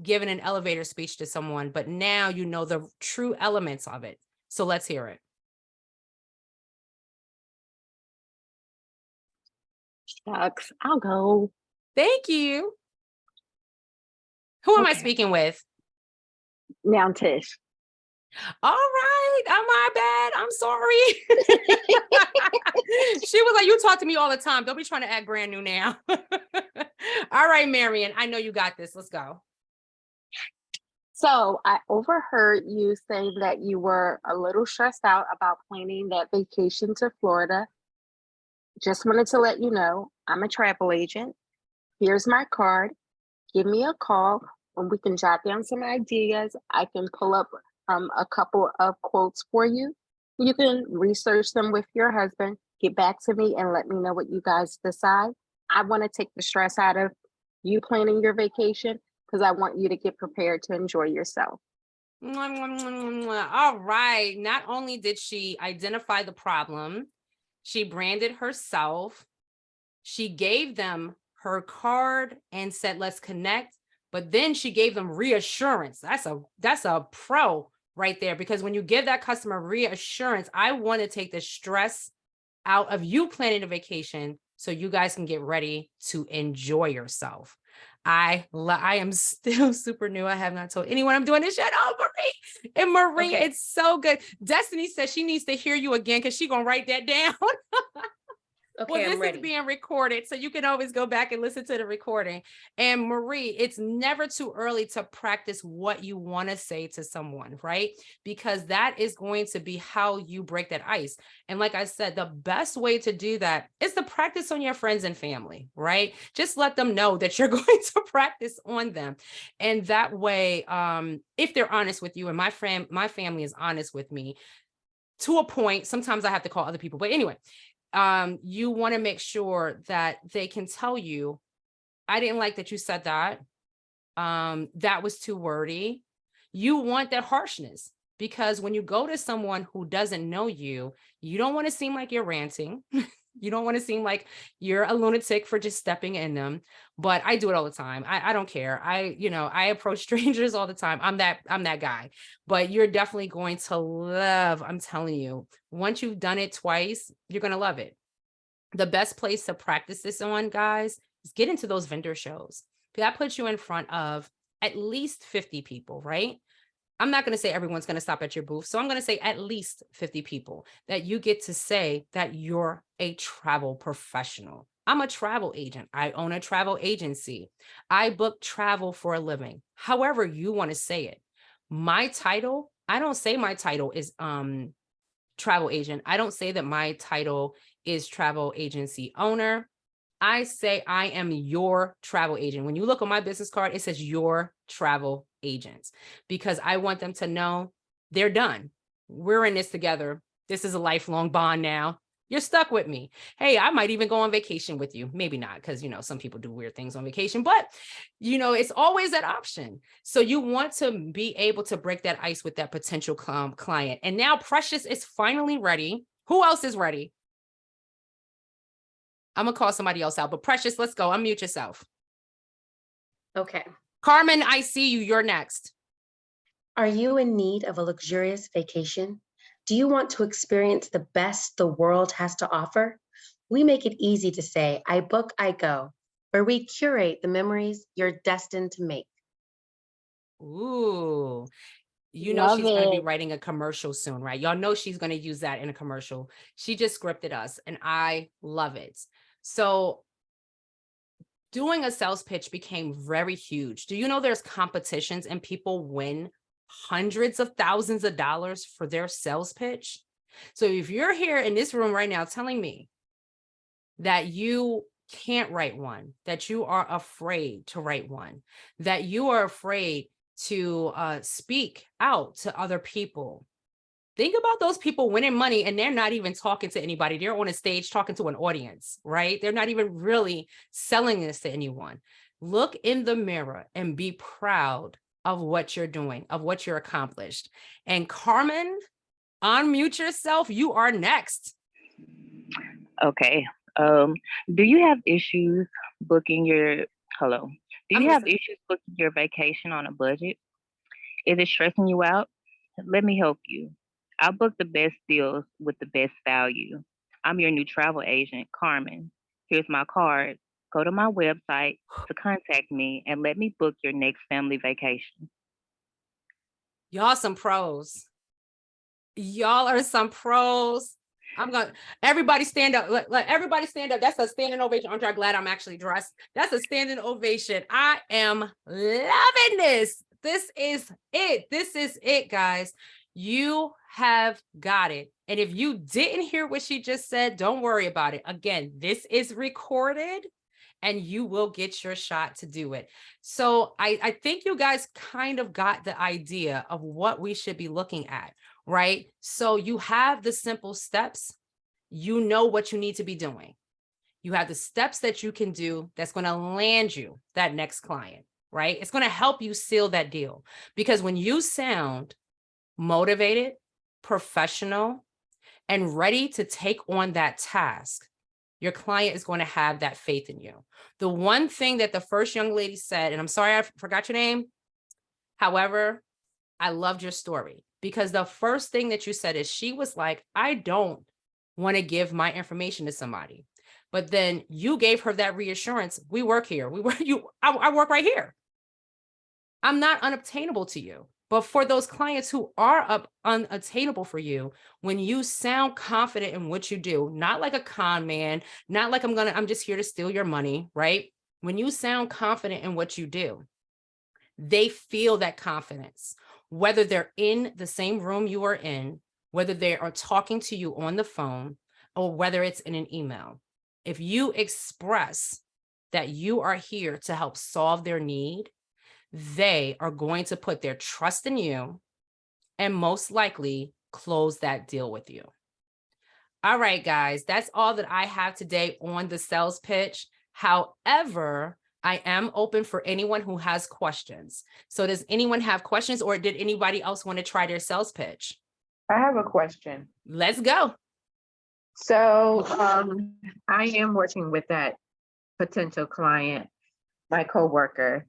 given an elevator speech to someone, but now you know the true elements of it. So let's hear it. Shucks, I'll go. Thank you. Who am I Okay. speaking with? Now, Tish. All right. My bad. I'm sorry. She was like, you talk to me all the time. Don't be trying to act brand new now. All right, Marion, I know you got this. Let's go. So I overheard you say that you were a little stressed out about planning that vacation to Florida. Just wanted to let you know I'm a travel agent. Here's my card. Give me a call and we can jot down some ideas. I can pull up a couple of quotes for you. You can research them with your husband, get back to me and let me know what you guys decide. I want to take the stress out of you planning your vacation because I want you to get prepared to enjoy yourself. All right. Not only did she identify the problem, she branded herself. She gave them her card and said, let's connect. But then she gave them reassurance. That's a pro right there, because when you give that customer reassurance, I want to take the stress out of you planning a vacation so you guys can get ready to enjoy yourself. I am still super new. I have not told anyone I'm doing this yet. Oh, Marie. And Marie, Okay. it's so good. Destiny says she needs to hear you again because she's going to write that down. Okay, Well, I'm this ready. is being recorded, so you can always go back and listen to the recording. And Marie, it's never too early to practice what you want to say to someone, right? Because that is going to be how you break that ice. And like I said, the best way to do that is to practice on your friends and family, right? Just let them know that you're going to practice on them. And that way, if they're honest with you, and my family is honest with me to a point, sometimes I have to call other people, but anyway, you want to make sure that they can tell you, I didn't like that you said that. That was too wordy. You want that harshness, because when you go to someone who doesn't know you, you don't want to seem like you're ranting. You don't want to seem like you're a lunatic for just stepping in them. But I do it all the time. I don't care. I approach strangers all the time. I'm that guy. But you're definitely going to love, I'm telling you, once you've done it twice, you're going to love it. the best place to practice this on, guys, is get into those vendor shows. That puts you in front of at least 50 people, right? I'm not going to say everyone's going to stop at your booth. So I'm going to say at least 50 people that you get to say that you're a travel professional. I'm a travel agent. I own a travel agency. I book travel for a living. However you want to say it. My title, I don't say my title is travel agent. I don't say that my title is travel agency owner. I say I am your travel agent. When you look on my business card, it says your travel agent, because I want them to know they're done. We're in this together. This is a lifelong bond now. You're stuck with me. Hey, I might even go on vacation with you. Maybe not, because, some people do weird things on vacation, but, it's always that option. So you want to be able to break that ice with that potential client. And now Precious is finally ready. Who else is ready? I'm going to call somebody else out, but Precious, let's go. Unmute yourself. Okay. Carmen, I see you. You're next. Are you in need of a luxurious vacation? Do you want to experience the best the world has to offer? We make it easy to say, I book, I go, where we curate the memories you're destined to make. Ooh, she's Love going to be it. writing a commercial soon, right? Y'all know she's going to use that in a commercial. She just scripted us and I love it. So doing a sales pitch became very huge. Do you know there's competitions and people win hundreds of thousands of dollars for their sales pitch? So if you're here in this room right now telling me that you can't write one, that you are afraid to write one, that you are afraid to speak out to other people, think about those people winning money and they're not even talking to anybody. They're on a stage talking to an audience, right? They're not even really selling this to anyone. Look in the mirror and be proud of what you're doing, of what you're accomplished. And Carmen, unmute yourself. You are next. Okay. Do you have issues booking your hello? Do I'm you have listening. issues booking your vacation on a budget? Is it stressing you out? Let me help you. I'll book the best deals with the best value. I'm your new travel agent, Carmen. Here's my card. Go to my website to contact me and let me book your next family vacation. Y'all some pros. Y'all are some pros. Everybody stand up. Let everybody stand up. That's a standing ovation. I'm glad I'm actually dressed. That's a standing ovation. I am loving this. This is it. This is it, guys. You have got it. And if you didn't hear what she just said, don't worry about it. Again, this is recorded and you will get your shot to do it. So I think you guys kind of got the idea of what we should be looking at, right? So you have the simple steps. You know what you need to be doing. You have the steps that you can do that's going to land you that next client, right? It's going to help you seal that deal. Because when you sound motivated, professional, and ready to take on that task, your client is going to have that faith in you. The one thing that the first young lady said, and I'm sorry, I forgot your name. However, I loved your story because the first thing that you said is she was like, I don't want to give my information to somebody. But then you gave her that reassurance. We work here. I work right here. I'm not unobtainable to you. But for those clients who are unattainable for you, when you sound confident in what you do, not like a con man, not like I'm just here to steal your money, right? When you sound confident in what you do, they feel that confidence, whether they're in the same room you are in, whether they are talking to you on the phone, or whether it's in an email. If you express that you are here to help solve their need, they are going to put their trust in you and most likely close that deal with you. All right, guys, that's all that I have today on the sales pitch. However, I am open for anyone who has questions. So does anyone have questions, or did anybody else want to try their sales pitch? I have a question. Let's go. So I am working with that potential client, my coworker.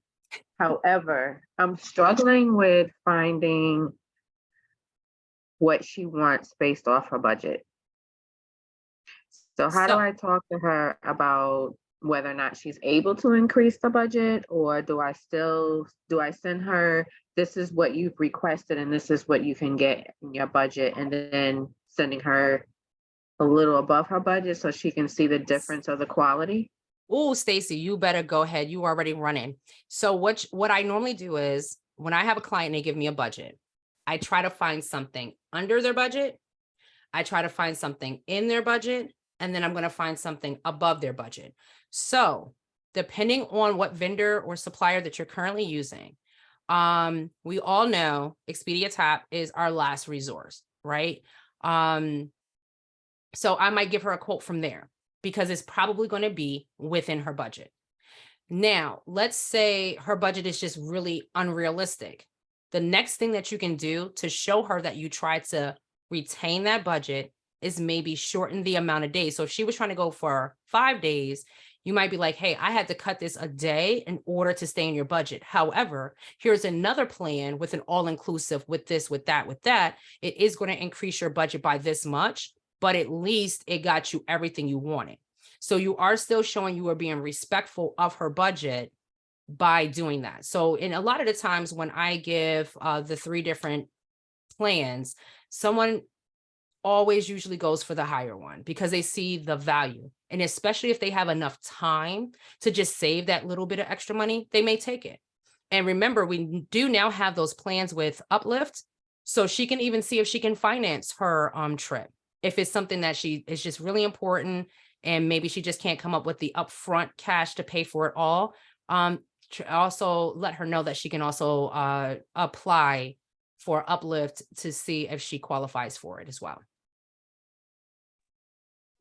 However, I'm struggling with finding what she wants based off her budget. So how do So, I talk to her about whether or not she's able to increase the budget, or do I send her, this is what you've requested and this is what you can get in your budget, and then sending her a little above her budget so she can see the difference of the quality? oh, Stacy, you better go ahead. You already running. So what I normally do is when I have a client and they give me a budget, I try to find something under their budget. I try to find something in their budget, and then I'm going to find something above their budget. So depending on what vendor or supplier that you're currently using, we all know Expedia Tap is our last resource, right? So I might give her a quote from there because it's probably going to be within her budget. Now, let's say her budget is just really unrealistic. The next thing that you can do to show her that you try to retain that budget is maybe shorten the amount of days. So if she was trying to go for 5 days, you might be like, hey, I had to cut this a day in order to stay in your budget. However, here's another plan with an all-inclusive with this, with that, with that. It is going to increase your budget by this much, but at least it got you everything you wanted. So you are still showing you are being respectful of her budget by doing that. So in a lot of the times when I give the 3 different plans, someone always usually goes for the higher one because they see the value. And especially if they have enough time to just save that little bit of extra money, they may take it. And remember, we do now have those plans with Uplift. So she can even see if she can finance her trip. If it's something that she is just really important and maybe she just can't come up with the upfront cash to pay for it all. Also let her know that she can also apply for Uplift to see if she qualifies for it as well.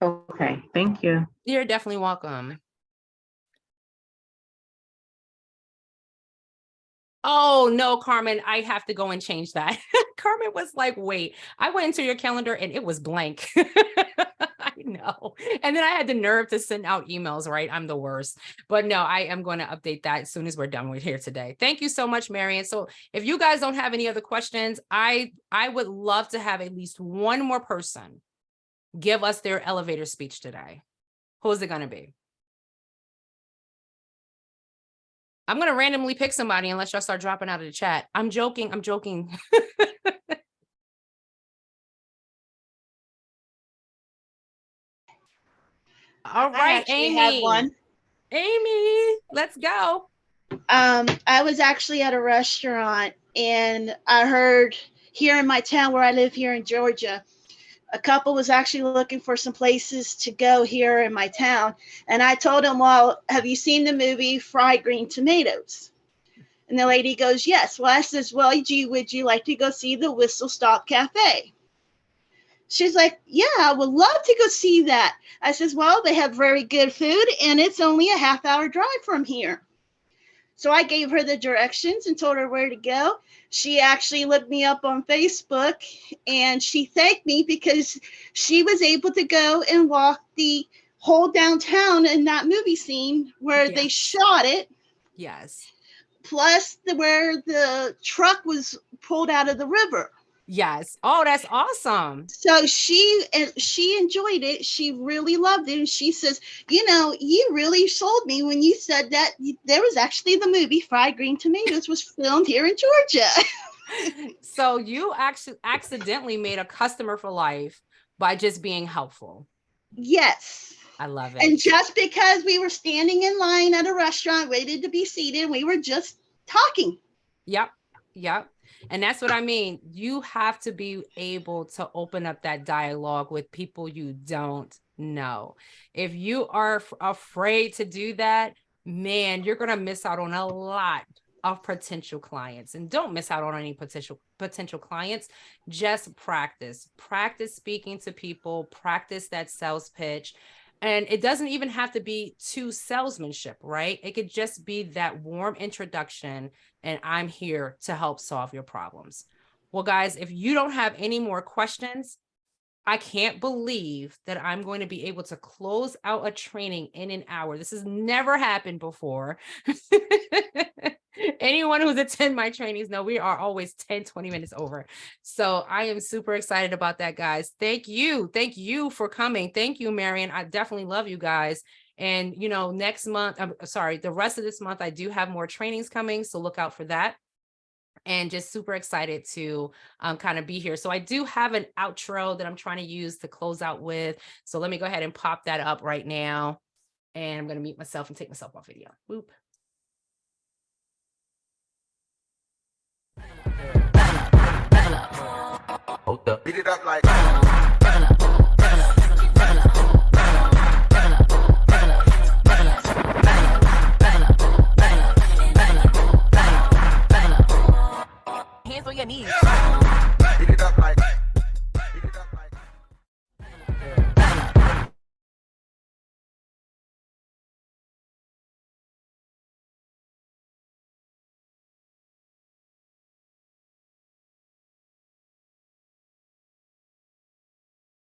Okay, thank you. You're definitely welcome. Oh no, Carmen, I have to go and change that. Carmen was like, wait, I went into your calendar and it was blank. I know. And then I had the nerve to send out emails, right? I'm the worst. But no, I am going to update that as soon as we're done with here today. Thank you so much, Marian. So if you guys don't have any other questions, I would love to have at least one more person give us their elevator speech today. Who's it going to be? I'm going to randomly pick somebody unless y'all start dropping out of the chat. I'm joking. I'm joking. All right, Amy. Have one. Amy, let's go. I was actually at a restaurant and I heard here in my town where I live here in Georgia, a couple was actually looking for some places to go here in my town. And I told them, well, have you seen the movie Fried Green Tomatoes? And the lady goes, yes. Well, I says, well, would you like to go see the Whistle Stop Cafe? She's like, yeah, I would love to go see that. I says, well, they have very good food and it's only a half-hour drive from here. So I gave her the directions and told her where to go. She actually looked me up on Facebook and she thanked me because she was able to go and walk the whole downtown in that movie scene where they shot it. Yes. Plus where the truck was pulled out of the river. Yes. Oh, that's awesome. So she enjoyed it. She really loved it. And she says, you know, you really sold me when you said that there was actually the movie Fried Green Tomatoes was filmed here in Georgia. So you actually accidentally made a customer for life by just being helpful. Yes. I love it. And just because we were standing in line at a restaurant, waited to be seated, we were just talking. Yep. Yep. And that's what I mean. You have to be able to open up that dialogue with people you don't know. If you are afraid to do that, man, you're going to miss out on a lot of potential clients. And don't miss out on any potential clients. Just practice speaking to people, practice that sales pitch. And it doesn't even have to be to salesmanship, right? It could just be that warm introduction and I'm here to help solve your problems. Well, guys, if you don't have any more questions, I can't believe that I'm going to be able to close out a training in an hour. This has never happened before. Anyone who's attend my trainings know we are always 10, 20 minutes over. So I am super excited about that, guys. Thank you. Thank you for coming. Thank you, Marion. I definitely love you guys. And, you know, next month, I'm sorry, the rest of this month, I do have more trainings coming. So look out for that. And just super excited to kind of be here. So I do have an outro that I'm trying to use to close out with. So let me go ahead and pop that up right now. And I'm going to mute myself and take myself off video. Whoop. Hold up. Beat it up like. Hands on your knees. Beat it up like.